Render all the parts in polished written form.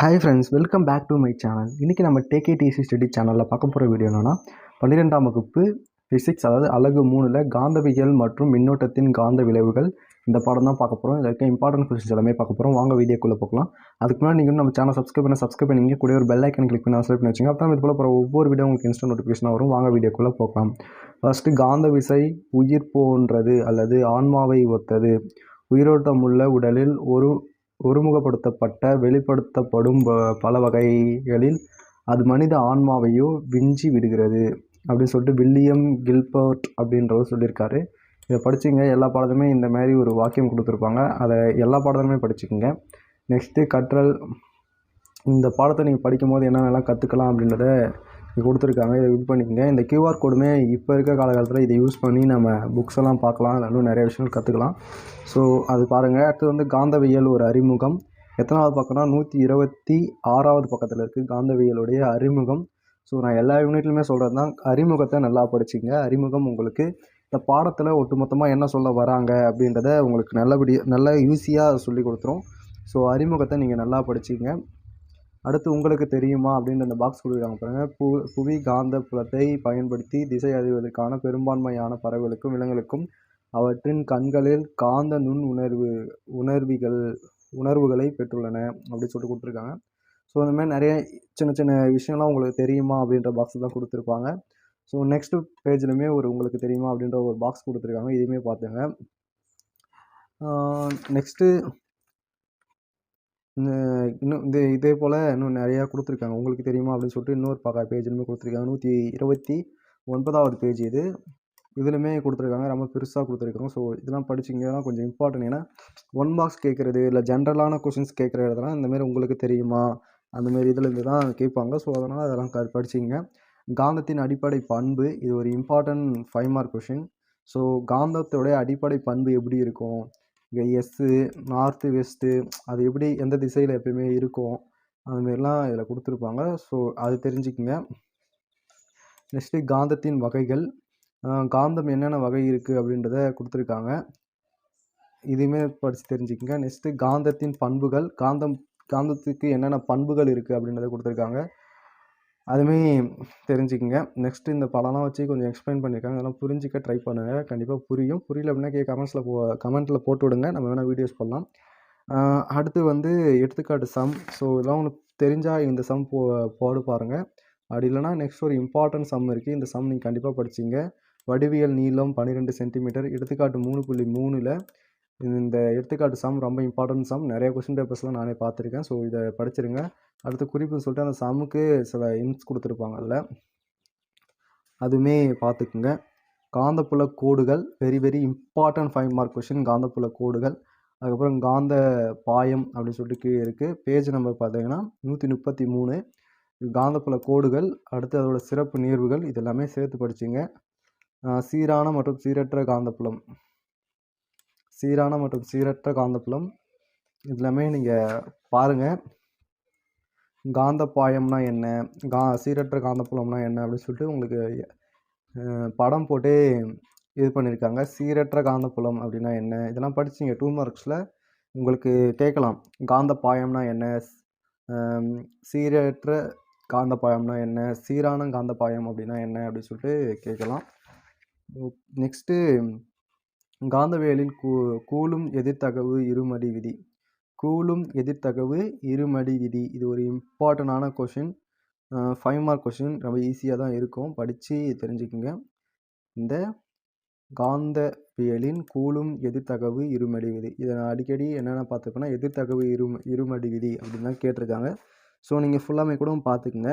Hi friends, welcome back to my channel. இன்றைக்கி நம்ம டேகேடிசி study சேனலில் பார்க்க போகிற வீடியோ என்னென்னா 12ஆம் வகுப்பு ஃபிசிக்ஸ், அதாவது அலகு 3ல் காந்தவியல் மற்றும் மின்னோட்டத்தின் காந்த விளைவுகள். இந்த பாடம் தான் பார்க்க போகிறோம். இதில் இருக்க இம்பார்ட்டன்ட் கொஸ்டின்ஸ் எல்லாமே பார்க்க போகிறோம். வாங்க வீடியோக்குள்ளே போகலாம். அதுக்கு முன்னாடி நீங்கள் நம்ம சேனல் சப்ஸ்கிரைப் பண்ணிங்க கூட ஒரு பெல் ஐக்கன் கிளிக் பண்ணி சப்ஸ்கிரைப் பண்ணி வச்சுங்க. அப்போ இது போல் போகிற ஒவ்வொரு வீடியோ உங்களுக்கு இன்ஸ்டன்ட் நோட்டிஃபிகேஷன் வரும். வாங்க வீடியோக்குள்ளே போகலாம். ஃபஸ்ட்டு, காந்த விசை உயிர் போன்றது அல்லது ஆன்மாவை ஒத்தது. உயிரோட்டமுள்ள உடலில் ஒருமுகப்படுத்தப்பட்ட வெளிப்படுத்தப்படும் பல வகைகளில் அது மனித ஆன்மாவையோ விஞ்சி விடுகிறது அப்படின்னு சொல்லிட்டு வில்லியம் கில்பர்ட் அப்படின்றவர் சொல்லியிருக்காரு. இதை படிச்சுங்க. எல்லா பாடத்துமே இந்த மாதிரி ஒரு வாக்கியம் கொடுத்துருப்பாங்க. அதை எல்லா பாடத்துமே படிச்சுக்கோங்க. நெக்ஸ்ட்டு கற்றல். இந்த பாடத்தை நீங்கள் படிக்கும் போது என்னென்னலாம் கற்றுக்கலாம் அப்படின்றத கொடுத்துருக்காங்க. இதை யூஸ் பண்ணிக்கோங்க. இந்த QR கோடுமே இப்போ இருக்க காலகட்டத்தில் இதை யூஸ் பண்ணி நம்ம புக்ஸ் எல்லாம் பார்க்கலாம். இன்னும் நிறைய விஷயங்கள் கற்றுக்கலாம். ஸோ அது பாருங்கள். அடுத்து காந்தவியல் ஒரு அறிமுகம். எத்தனாவது பக்கம்னா 126வது பக்கத்தில் இருக்குது காந்தவியலுடைய அறிமுகம். ஸோ நான் எல்லா யூனிட்லையுமே சொல்கிறது தான், அறிமுகத்தை நல்லா படிச்சுங்க. அறிமுகம் உங்களுக்கு இந்த பாடத்தில் ஒட்டுமொத்தமாக என்ன சொல்ல வராங்க அப்படின்றத உங்களுக்கு நல்லா ஈஸியாக சொல்லி கொடுத்துரும். ஸோ அறிமுகத்தை நீங்கள் நல்லா படிச்சுங்க. அடுத்து, உங்களுக்கு தெரியுமா அப்படின்னு அந்த பாக்ஸ் கொடுக்குறாங்க பாருங்கள். புவி காந்த புலத்தை பயன்படுத்தி திசை அறிவதற்கான பெரும்பான்மையான பறவைகளுக்கும் விலங்குகளுக்கும் அவற்றின் கண்களில் காந்த உணர்வுகளை பெற்றுள்ளன அப்படின்னு சொல்லிட்டு கொடுத்துருக்காங்க. ஸோ இந்த மாதிரி நிறைய சின்ன சின்ன விஷயம்லாம் உங்களுக்கு தெரியுமா அப்படின்ற பாக்ஸ் தான் கொடுத்துருப்பாங்க. ஸோ நெக்ஸ்ட் பேஜ்லையுமே உங்களுக்கு தெரியுமா அப்படின்ற ஒரு பாக்ஸ் கொடுத்துருக்காங்க. இதையுமே பார்த்துங்க. நெக்ஸ்ட்டு இன்னும் இதே போல் இன்னும் நிறையா கொடுத்துருக்காங்க. உங்களுக்கு தெரியுமா அப்படின்னு சொல்லிட்டு இன்னொரு பேஜ்லையுமே கொடுத்துருக்காங்க. 129வது பேஜ் இது. இதுலையுமே கொடுத்துருக்காங்க. ரொம்ப பெருசாக கொடுத்துருக்காங்க. ஸோ இதெல்லாம் படிச்சிங்க. இதெல்லாம் கொஞ்சம் இம்பார்ட்டன்ட். ஏன்னா 1 மார்க்ஸ் கேட்குறது இல்லை ஜென்ரலான கொஷின்ஸ் கேட்குற இடத்துல இந்தமாரி உங்களுக்கு தெரியுமா அந்தமாரி இதில் இருந்து தான் கேட்பாங்க. ஸோ அதனால் அதெல்லாம் படிச்சிங்க. காந்தத்தின் அடிப்படை பண்பு. இது ஒரு இம்பார்ட்டன்ட் 5 மார்க் கொஷின். ஸோ காந்தத்தோடைய அடிப்படை பண்பு எப்படி இருக்கும், இங்கே எஸ்ஸு நார்த்து வெஸ்ட்டு அது எப்படி எந்த திசையில் எப்பயுமே இருக்கும், அதுமாரிலாம் இதில் கொடுத்துருப்பாங்க. ஸோ அது தெரிஞ்சுக்குங்க. நெக்ஸ்ட்டு, காந்தத்தின் வகைகள். காந்தம் என்னென்ன வகை இருக்குது அப்படின்றத கொடுத்துருக்காங்க. இதுவுமே படித்து தெரிஞ்சுக்கங்க. நெக்ஸ்ட்டு, காந்தத்தின் பண்புகள். காந்தத்துக்கு என்னென்ன பண்புகள் இருக்குது அப்படின்றத கொடுத்துருக்காங்க. அதுவுமே தெரிஞ்சுக்கங்க. நெக்ஸ்ட்டு, இந்த படம்லாம் வச்சு கொஞ்சம் எக்ஸ்பிளைன் பண்ணியிருக்காங்க. அதெல்லாம் புரிஞ்சிக்க ட்ரை பண்ணுங்கள். கண்டிப்பாக புரியும். புரியல அப்படின்னா கமெண்ட்டில் போட்டு விடுங்க. நம்ம வேணால் வீடியோஸ் பண்ணலாம். அடுத்து எடுத்துக்காட்டு சம். ஸோ இதெல்லாம் உங்களுக்கு தெரிஞ்சால் இந்த சம் போடு பாருங்கள். அப்படி இல்லைனா நெக்ஸ்ட் ஒரு இம்பார்ட்டன்ட் சம் இருக்குது. இந்த சம் நீங்கள் கண்டிப்பாக படிச்சிங்க. வடிவியல் நீளம் 12 சென்டிமீட்டர். எடுத்துக்காட்டு 3.3ல் இந்த எடுத்துக்காட்டு சம் ரொம்ப இம்பார்ட்டன்ட் சம். நிறைய கொஸ்டின் பேப்பர்ஸ்லாம் நானே பார்த்துருக்கேன். ஸோ இதை படிச்சிருங்க. அடுத்து குறிப்புன்னு சொல்லிட்டு அந்த சம்முக்கு சில இன்ஸ் கொடுத்துருப்பாங்க. அதில் அதுவுமே பார்த்துக்குங்க. காந்தப்புல கோடுகள். Very very important 5 mark question. காந்தப்புல கோடுகள். அதுக்கப்புறம் காந்த பாயம் அப்படின்னு சொல்லிட்டு கீழே இருக்குது. பேஜ் நம்பர் பார்த்தீங்கன்னா 133. காந்தப்புல கோடுகள். அடுத்து அதோட சிறப்பு நீர்வுகள். இதெல்லாமே சேர்த்து படிச்சிங்க. சீரான மற்றும் சீரற்ற காந்தப்புலம். இதெல்லாமே நீங்கள் பாருங்கள். காந்த பாயம்னா என்ன, சீரற்ற காந்தப்புலம்னா என்ன அப்படின்னு சொல்லிட்டு உங்களுக்கு படம் போட்டு இது பண்ணியிருக்காங்க. சீரற்ற காந்தப்புலம் அப்படின்னா என்ன, இதெல்லாம் படிச்சிங்க. 2 மார்க்ஸில் உங்களுக்கு கேட்கலாம். காந்த பாயம்னா என்ன, சீரற்ற காந்த பாயம்னா என்ன, சீரான காந்த பாயம் அப்படின்னா என்ன அப்படின்னு சொல்லிட்டு கேட்கலாம். நெக்ஸ்ட்டு, காந்தவியலில் கூலும் எதிர்த்தகவு இருமடி விதி. கூலும் எதிர்த்தகவு இருமடி விதி. இது ஒரு இம்பார்ட்டண்டான கொஷின். 5 mark question. ரொம்ப ஈஸியாக தான் இருக்கும். படித்து தெரிஞ்சுக்குங்க. இந்த காந்தவியலின் கூலும் எதிர்த்தகவு இருமடி விதி. இதை நான் அடிக்கடி என்னென்ன பார்த்துப்பேன்னா எதிர்த்தகவு இருமடி விதி அப்படின்னு தான் கேட்டிருக்காங்க. ஸோ நீங்கள் ஃபுல்லாமே கூட பார்த்துக்குங்க.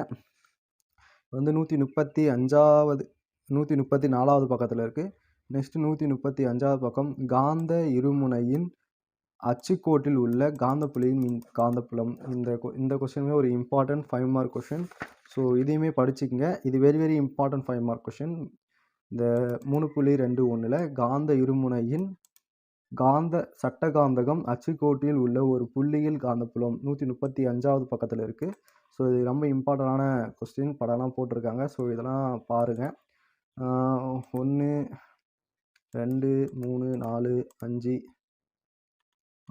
134வது பக்கத்தில் இருக்குது. நெக்ஸ்ட்டு 135வது பக்கம். காந்த இருமுனையின் அச்சுக்கோட்டில் உள்ள காந்தப்புலியின் காந்தப்புலம். இந்த கொஸ்டினுமே ஒரு இம்பார்ட்டன்ட் 5 மார்க் கொஷின். ஸோ இதையுமே படிச்சுக்கங்க. இது very very important 5 mark question. இந்த 3.21ல் காந்த இருமுனையின் சட்ட காந்தகம் அச்சுக்கோட்டில் உள்ள ஒரு புள்ளியில் காந்தப்புலம் 135வது பக்கத்தில் இருக்குது. ஸோ இது ரொம்ப இம்பார்ட்டண்டான கொஸ்டின். படம்லாம் போட்டிருக்காங்க. ஸோ இதெல்லாம் பாருங்கள். 1 2 3 4 5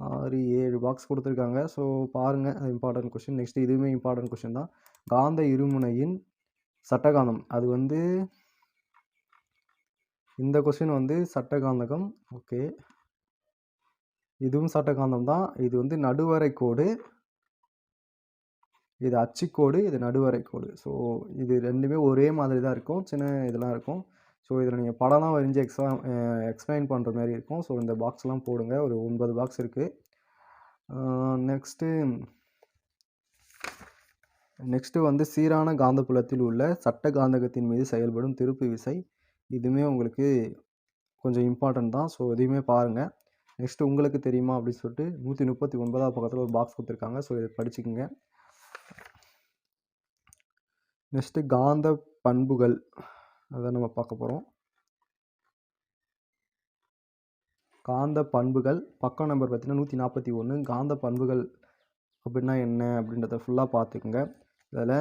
6, 7 பாக்ஸ் கொடுத்துருக்காங்க. ஸோ பாருங்கள், அது இம்பார்ட்டன்ட் கொஷின். நெக்ஸ்ட் இதுவுமே இம்பார்ட்டன்ட் கொஷின் தான். காந்த இருமுனையின் சட்டகாந்தம். அது வந்து இந்த கொஷின் வந்து சட்டகாந்தகம். ஓகே, இதுவும் சட்டகாந்தம் தான். இது வந்து நடுவரை கோடு, இது அச்சுக்கோடு, இது நடுவரை கோடு. ஸோ இது ரெண்டுமே ஒரே மாதிரி தான் இருக்கும். சின்ன இதெல்லாம் இருக்கும். ஸோ இதில் நீங்கள் படம்லாம் வரைஞ்சி எக்ஸ்பிளைன் பண்ணுற மாதிரி இருக்கும். ஸோ இந்த பாக்ஸ்லாம் போடுங்க. ஒரு 9 பாக்ஸ் இருக்குது. நெக்ஸ்ட்டு வந்து சீரான காந்தப்புலத்தில் உள்ள சட்ட காந்தகத்தின் மீது செயல்படும் திருப்பு விசை. இதுவுமே உங்களுக்கு கொஞ்சம் இம்பார்ட்டன்ட் தான். ஸோ இதையுமே பாருங்கள். நெக்ஸ்ட்டு உங்களுக்கு தெரியுமா அப்படின்னு சொல்லிட்டு 139ஆவது பக்கத்தில் ஒரு பாக்ஸ் கொடுத்துருக்காங்க. ஸோ இதை படிச்சுக்கோங்க. நெக்ஸ்ட்டு காந்த பண்புகள், அதை நம்ம பார்க்க போகிறோம். காந்த பண்புகள் பக்கம் நம்பர் பார்த்தீங்கன்னா 141. காந்த பண்புகள் அப்படின்னா என்ன அப்படின்றத ஃபுல்லாக பார்த்துக்குங்க. இதில்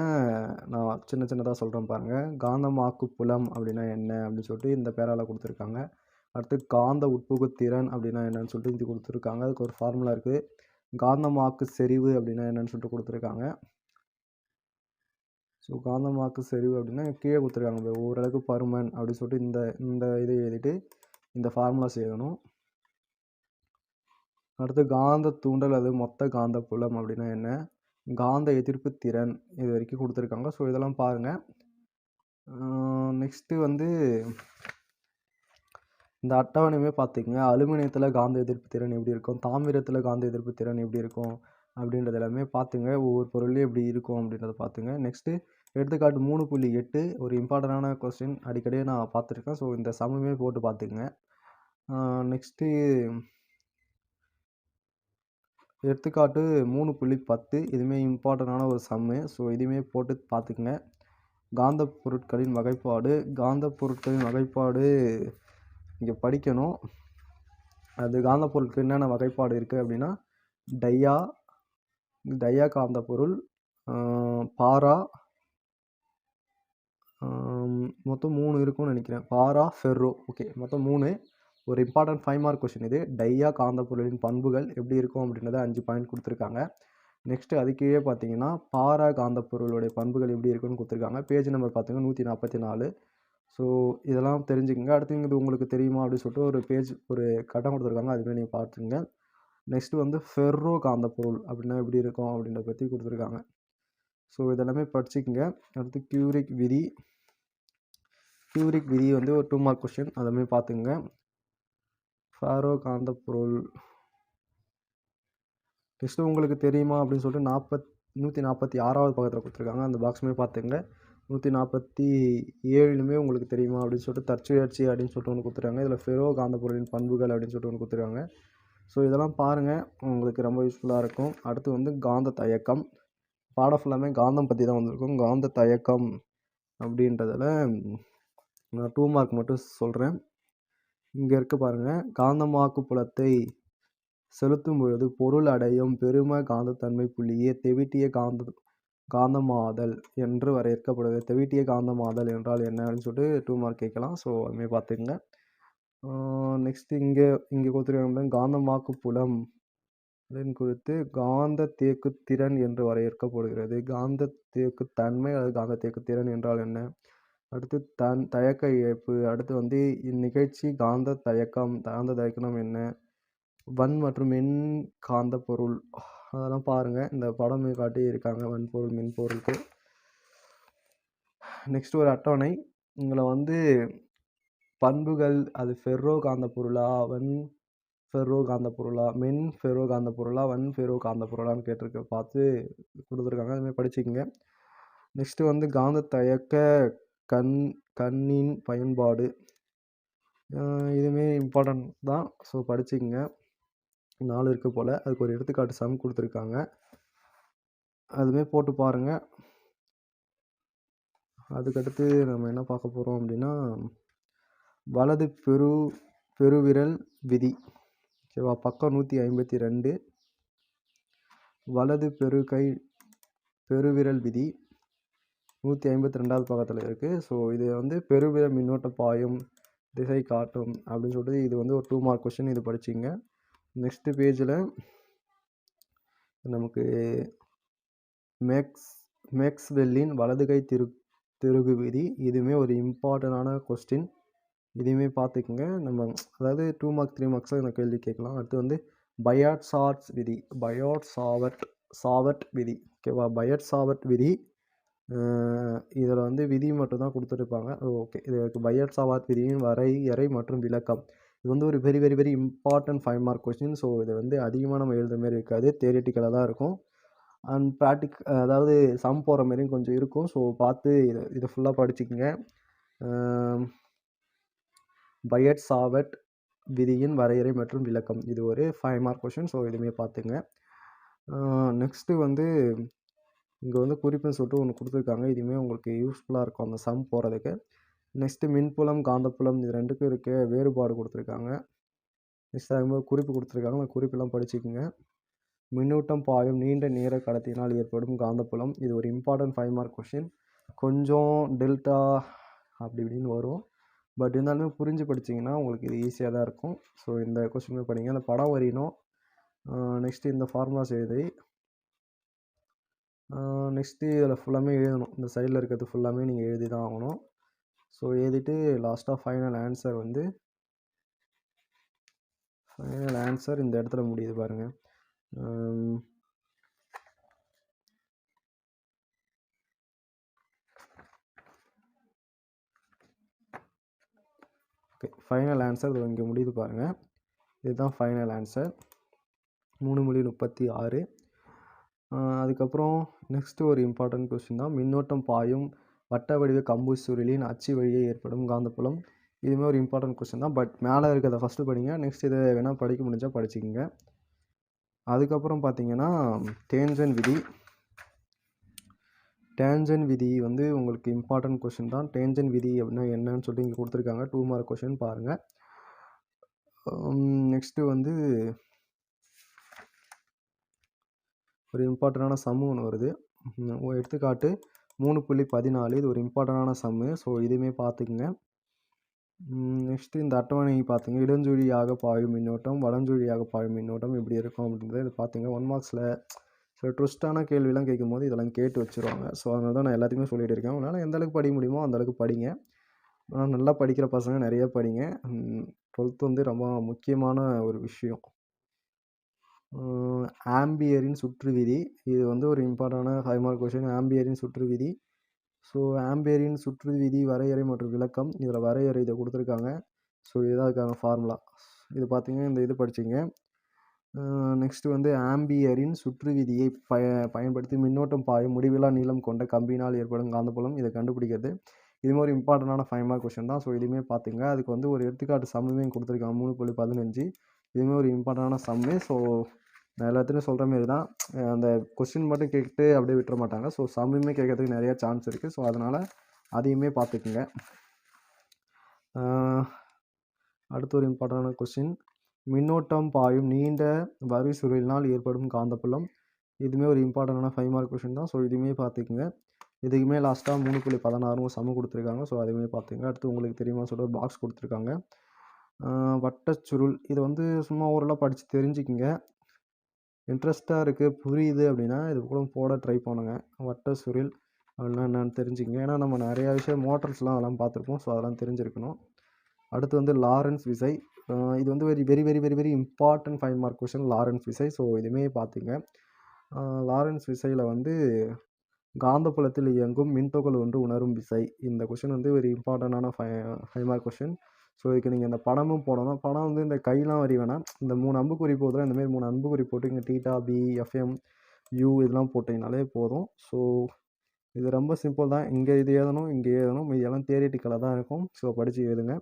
நான் சின்னதாக சொல்கிறேன் பாருங்கள். காந்தமாக்கு புலம் அப்படின்னா என்ன அப்படின்னு சொல்லிட்டு இந்த பேரால் கொடுத்துருக்காங்க. அடுத்து காந்த உட்புகுத்திறன் அப்படின்னா என்னன்னு சொல்லிட்டு இது கொடுத்துருக்காங்க. அதுக்கு ஒரு ஃபார்முலா இருக்குது. காந்தமாக்கு செறிவு அப்படின்னா என்னன்னு சொல்லிட்டு கொடுத்துருக்காங்க. ஸோ காந்தமாக்கு செறிவு அப்படின்னா கீழே கொடுத்துருக்காங்க. ஓரளவுக்கு பருமன் அப்படின்னு சொல்லிட்டு இந்த இதை எழுதிட்டு இந்த ஃபார்முலா செய்யணும். அடுத்து காந்த தூண்டல் அது மொத்த காந்த புலம் அப்படின்னா என்ன, காந்த எதிர்ப்பு திறன், இது வரைக்கும் கொடுத்துருக்காங்க. ஸோ இதெல்லாம் பாருங்கள். நெக்ஸ்ட்டு வந்து இந்த அட்டவணையுமே பார்த்துக்குங்க. அலுமினியத்தில் காந்த எதிர்ப்பு திறன் எப்படி இருக்கும், தாமிரத்தில் காந்த எதிர்ப்பு திறன் எப்படி இருக்கும் அப்படின்றது எல்லாமே பார்த்துங்க. ஒவ்வொரு பொருளையும் எப்படி இருக்கும் அப்படின்றத பார்த்துங்க. நெக்ஸ்ட்டு எடுத்துக்காட்டு 3.8 ஒரு இம்பார்ட்டண்டான கொஸ்டின், அடிக்கடியே நான் பார்த்துருக்கேன். ஸோ இந்த சமமே போட்டு பார்த்துக்குங்க. நெக்ஸ்ட்டு எடுத்துக்காட்டு 3.10 இதுவுமே இம்பார்ட்டண்டான ஒரு சம்மு. ஸோ இதுவுமே போட்டு பார்த்துக்குங்க. காந்த பொருட்களின் வகைப்பாடு, காந்த பொருட்களின் வகைப்பாடு இங்கே படிக்கணும். அது காந்த பொருட்கள் என்னென்ன வகைப்பாடு இருக்குது அப்படின்னா டையா காந்த பொருள், பாரா, மொத்தம் 3 இருக்கும்னு நினைக்கிறேன். பாரா, ஃபெர்ரோ. ஓகே, மொத்தம் 3. ஒரு இம்பார்ட்டன்ட் 5 மார்க் கொஷின் இது. டையா காந்த பொருளின் பண்புகள் எப்படி இருக்கும் அப்படின்றத 5 பாயிண்ட் கொடுத்துருக்காங்க. நெக்ஸ்ட்டு அதுக்கே பார்த்தீங்கன்னா பாரா காந்த பொருளுடைய பண்புகள் எப்படி இருக்குன்னு கொடுத்துருக்காங்க. பேஜ் நம்பர் பார்த்தீங்கன்னா 144. ஸோ இதெல்லாம் தெரிஞ்சுக்கங்க. அடுத்து இது உங்களுக்கு தெரியுமா அப்படின்னு சொல்லிட்டு ஒரு கட்டம் கொடுத்துருக்காங்க. அதுவே நீங்கள் பார்த்துங்க. நெக்ஸ்ட்டு வந்து ஃபெர்ரோ காந்த பொருள் அப்படின்னா எப்படி இருக்கும் அப்படின்றத பற்றி கொடுத்துருக்காங்க. ஸோ இதெல்லாமே படிச்சுக்கங்க. அடுத்து கியூரிக் விதி வந்து ஒரு 2 மார்க் கொஸ்டின், அதெல்லாமே பார்த்துங்க. ஃபெர்ரோ காந்த பொருள் நெக்ஸ்ட்டு உங்களுக்கு தெரியுமா அப்படின்னு சொல்லிட்டு 146ஆவது பக்கத்தில் கொடுத்துருக்காங்க. அந்த பாக்ஸுமே பார்த்துங்க. 147லுமே உங்களுக்கு தெரியுமா அப்படின்னு சொல்லிட்டு தற்சுழற்சி அப்படின்னு சொல்லிட்டு ஒன்று கொடுத்துருக்காங்க. இதில் ஃபெரோ காந்த பொருளின் பண்புகள் அப்படின்னு சொல்லிட்டு ஒன்று கொடுத்துருக்காங்க. ஸோ இதெல்லாம் பாருங்கள், உங்களுக்கு ரொம்ப யூஸ்ஃபுல்லாக இருக்கும். அடுத்து வந்து காந்த தயக்கம். பாடம் ஃபுல்லாமே காந்தம் பற்றி தான் வந்திருக்கும். காந்த தயக்கம் அப்படின்றதில் நான் 2 மார்க் மட்டும் சொல்கிறேன். இங்கே இருக்க பாருங்கள். காந்தமாக்கு புலத்தை செலுத்தும் பொழுது பொருள் அடையும் பெரும காந்தத்தன்மை புள்ளியே தெவிட்டிய காந்தமாதல் என்று வரையறுக்கப்படுது. தெவிட்டிய காந்தமாதல் என்றால் என்ன அப்படின்னு சொல்லிட்டு 2 மார்க் கேட்கலாம். ஸோ அதுமாதிரி பார்த்துக்குங்க. நெக்ஸ்ட்டு இங்கே கொடுத்துருக்காங்க காந்தமாக்கு புலம் அப்படின்னு குறித்து காந்த தேக்கு திறன் என்று வரையறுக்கப்படுகிறது. காந்த தேக்கு தன்மை அல்லது காந்த தேக்கு திறன் என்றால் என்ன? அடுத்து தயக்க இழப்பு. அடுத்து வந்து இந்நிகழ்ச்சி காந்த தயக்கம் என்ன? வன் மற்றும் மென் காந்த பொருள், அதெல்லாம் பாருங்கள். இந்த படம் காட்டி இருக்காங்க வன்பொருள் மென்பொருளுக்கு. நெக்ஸ்ட் ஒரு அட்டவணை. உங்களை வந்து பண்புகள் அது ஃபெர்ரோ காந்த பொருளா, வன் ஃபெர்ரோ காந்த பொருளா, மென் ஃபெர்ரோ காந்த பொருளா, வன் ஃபெர்ரோ காந்த பொருளான்னு கேட்டிருக்க பார்த்து கொடுத்துருக்காங்க. அதுமாதிரி படிச்சுக்கோங்க. நெக்ஸ்ட்டு வந்து காந்த தயக்க கண்ணின் பயன்பாடு, இதுவுமே இம்பார்ட்டன்ட் தான். ஸோ படிச்சுக்கோங்க. 4 இருக்குது போல். அதுக்கு ஒரு எடுத்துக்காட்டு சம் கொடுத்துருக்காங்க. அதுவுமே போட்டு பாருங்கள். அதுக்கடுத்து நம்ம என்ன பார்க்க போகிறோம் அப்படின்னா வலது பெருவிரல் விதி. ஓகேவா? பக்கம் 152. வலது பெருவிரல் விதி 152வது பக்கத்தில் இருக்குது. ஸோ இது வந்து பெருவிரல் மின்னோட்ட பாயும் திசை காட்டும் அப்படின்னு சொல்லிட்டு இது வந்து ஒரு 2 மார்க் கொஸ்டின். இது படிச்சிங்க. நெக்ஸ்ட்டு பேஜில் நமக்கு மேக்ஸ்வெல்லின் வலதுகை திருகு விதி. இதுவுமே ஒரு இம்பார்ட்டண்டான கொஸ்டின். இதையுமே பார்த்துக்குங்க. நம்ம அதாவது 2 மார்க் 3 மார்க்ஸில் இந்த கேள்வி கேட்கலாம். அடுத்து வந்து பயாட் சாவர்ட் விதி. ஓகேவா? பயாட் சாவர்ட் விதி. இதில் வந்து விதி மட்டும் தான் கொடுத்துருப்பாங்க. ஓகே, இதுக்கு பயாட் சாவர்ட் விதியின் வரையறை மற்றும் விளக்கம். இது வந்து ஒரு very very very important 5 mark question. So இதை வந்து அதிகமாக நம்ம எழுதுற மாதிரி இருக்காது, தியரிட்டிக்கலாக தான் இருக்கும். அண்ட் அதாவது சம் போகிற மாதிரியும் கொஞ்சம் இருக்கும். ஸோ பார்த்து இதை ஃபுல்லாக படிச்சுக்கோங்க. பயாட் சாவர்ட் விதியின் வரையறை மற்றும் விளக்கம். இது ஒரு 5 மார்க் கொஸ்டின். ஸோ இதுவுமே பார்த்துங்க. நெக்ஸ்ட்டு வந்து இங்கே வந்து குறிப்புன்னு சொல்லிட்டு ஒன்று கொடுத்துருக்காங்க. இதுவுமே உங்களுக்கு யூஸ்ஃபுல்லாக இருக்கும் அந்த சம் போகிறதுக்கு. நெக்ஸ்ட்டு மின்புலம் காந்தப்புலம் இது ரெண்டுக்கும் இருக்க வேறுபாடு கொடுத்துருக்காங்க. நெக்ஸ்ட் அதுமாதிரி குறிப்பு கொடுத்துருக்காங்க. அந்த குறிப்பெல்லாம் படிச்சுக்கோங்க. மின்னூட்டம் பாயும் நீண்ட நேர கடத்தினால் ஏற்படும் காந்தப்புலம். இது ஒரு இம்பார்ட்டன்ட் 5 மார்க் கொஸ்டின். கொஞ்சம் டெல்டா அப்படி இப்படின்னு வரும். பட் இருந்தாலுமே புரிஞ்சு படிச்சிங்கன்னா உங்களுக்கு இது ஈஸியாக தான் இருக்கும். ஸோ இந்த கொஸ்டினுமே படிங்க. அந்த படம் வரையணும். நெக்ஸ்ட்டு இந்த ஃபார்முலாஸ் எழுதி நெக்ஸ்ட்டு இதில் ஃபுல்லாமே எழுதணும். இந்த சைடில் இருக்கிறது ஃபுல்லாமே நீங்கள் எழுதி தான் ஆகணும். ஸோ எழுதிட்டு லாஸ்ட்டாக ஃபைனல் ஆன்சர் இந்த இடத்துல முடியுது பாருங்கள். ஓகே, ஃபைனல் ஆன்சர் இது இங்கே முடியுது பாருங்கள். இதுதான் ஃபைனல் ஆன்சர் 3:36. அதுக்கப்புறம் நெக்ஸ்ட்டு ஒரு இம்பார்ட்டன்ட் கொஸ்டின் தான். மின்னோட்டம் பாயும் வட்ட வடிவ கம்பு சுருளின் அச்சு வழியே ஏற்படும் காந்தப்புலம். இதுவுமே ஒரு இம்பார்ட்டன்ட் கொஸ்டின் தான். பட் மேலே இருக்கிறத ஃபஸ்ட்டு படிங்க. நெக்ஸ்ட் இதை வேணால் படிக்க முடிஞ்சால் படிச்சுக்கோங்க. அதுக்கப்புறம் பார்த்தீங்கன்னா டேஞ்சன் விதி வந்து உங்களுக்கு இம்பார்ட்டன்ட் கொஸ்டின் தான். டேஞ்சன் விதி அப்படின்னா என்னன்னு சொல்லிட்டு இங்கே கொடுத்துருக்காங்க. 2 மார்க் கொஸ்டின் பாருங்கள். நெக்ஸ்ட்டு வந்து ஒரு இம்பார்ட்டண்டான சம்மு ஒன்று வருது. எடுத்துக்காட்டு 3.14. இது ஒரு இம்பார்ட்டண்டான சம்மு. ஸோ இதுவுமே பார்த்துக்குங்க. நெக்ஸ்ட்டு இந்த அட்டவணை பார்த்துங்க. இடஞ்சுழியாக பாயும் மின்னோட்டம், வலஞ்சுழியாக பாயும் மின்னோட்டம் எப்படி இருக்கும் அப்படின்றத இதை பார்த்துங்க. 1 மார்க்ஸில் சில ட்விஸ்டான கேள்வியெலாம் கேட்கும்போது இதெல்லாம் கேட்டு வச்சுருவாங்க. ஸோ அதனால தான் நான் எல்லாத்தையுமே சொல்லிகிட்டு இருக்கேன். அதனால் எந்த அளவுக்கு படிக்க முடியுமோ அந்தளவுக்கு படிங்க. ஆனால் நல்லா படிக்கிற பசங்க நிறைய படிங்க. 12th வந்து ரொம்ப முக்கியமான ஒரு விஷயம். ஆம்பியரின் சுற்று விதி. இது வந்து ஒரு இம்பார்ட்டண்டான 5 மார்க் கொஸ்டின். ஆம்பியரின் சுற்று விதி. ஸோ ஆம்பியரின் சுற்று விதி வரையறை மற்றும் விளக்கம். இதில் வரையறை இதை கொடுத்துருக்காங்க. ஸோ இதுதான் அதுக்கான ஃபார்முலா. இது பார்த்தீங்கன்னா இந்த இது படிச்சிங்க. நெக்ஸ்ட்டு வந்து ஆம்பியரின் சுற்று விதியை பயன்படுத்தி மின்னோட்டம் பாயும் முடிவிலா நீளம் கொண்ட கம்பினால் ஏற்படும் காந்தப்புலம் இதை கண்டுபிடிக்கிறது. இது மாதிரி இம்பார்ட்டண்டான 5 மார்க் கொஸ்டின் தான். ஸோ இதுவுமே பார்த்துங்க. அதுக்கு வந்து ஒரு எடுத்துக்காட்டு சம்முமே கொடுத்துருக்காங்க. 3.15. இதுவுமே ஒரு இம்பார்ட்டண்டான சம்மு. ஸோ நான் எல்லாத்துலேயும் சொல்கிற மாரி தான். அந்த கொஸ்டின் மட்டும் கேட்டு அப்படியே விட்டுற மாட்டாங்க. ஸோ சம்முமே கேட்கறதுக்கு நிறையா சான்ஸ் இருக்குது. ஸோ அதனால் அதையுமே பார்த்துக்குங்க. அடுத்து ஒரு இம்பார்ட்டண்டான கொஸ்டின். மின்னோட்டம் பாயும் நீண்ட வரி சுருளினால் ஏற்படும் காந்தப்புலம். இதுவுமே ஒரு இம்பார்ட்டண்டான 5 மார்க் கொஸ்டின் தான். ஸோ இதுவுமே பார்த்துக்குங்க. இதுக்குமே லாஸ்ட்டாக 3.16 சம்மு கொடுத்துருக்காங்க. ஸோ அதுவுமே பார்த்துங்க. அடுத்து உங்களுக்கு தெரியுமா சொல்கிற பாக்ஸ் கொடுத்துருக்காங்க. வட்டச்சுருள். இது வந்து சும்மா ஓரளவு படித்து தெரிஞ்சுக்கிங்க. இன்ட்ரெஸ்ட்டாக இருக்குது, புரியுது அப்படின்னா இது கூட போட ட்ரை பண்ணுங்க. வட்ட சுருள் அப்படின்னா என்னென்னு தெரிஞ்சுக்கங்க. ஏன்னா நம்ம நிறையா விஷயம் மோட்டர்ஸ்லாம் அதெல்லாம் பார்த்துருப்போம். ஸோ அதெல்லாம் தெரிஞ்சிருக்கணும். அடுத்து வந்து லாரன்ஸ் விசை. இது வந்து very very very very very important 5 mark question Lawrence விசை. ஸோ இதுவுமே பார்த்துங்க. லாரன்ஸ் விசையில் வந்து காந்தப்புலத்தில் இயங்கும் மின்துகள் ஒன்று உணரும் விசை. இந்த கொஸ்டின் வந்து ஒரு இம்பார்ட்டண்டான 5 மார்க் கொஸ்டின். ஸோ இதுக்கு நீங்கள் இந்த படமும் போடணும். படம் வந்து இந்த கையெலாம் வரி வேணாம். இந்த 3 அம்புக்குறி போதும். இந்தமாரி 3 அம்புக்குறி போட்டு இங்கே தீட்டா, பி, எஃப்எம், யூ இதெல்லாம் போட்டிங்கனாலே போதும். ஸோ இது ரொம்ப சிம்பிள் தான். இங்கே இது எழுதணும், இங்கே எழுதணும். இதெல்லாம் தியரிட்டிக்கலாக தான் இருக்கும். ஸோ படித்து எழுதுங்க.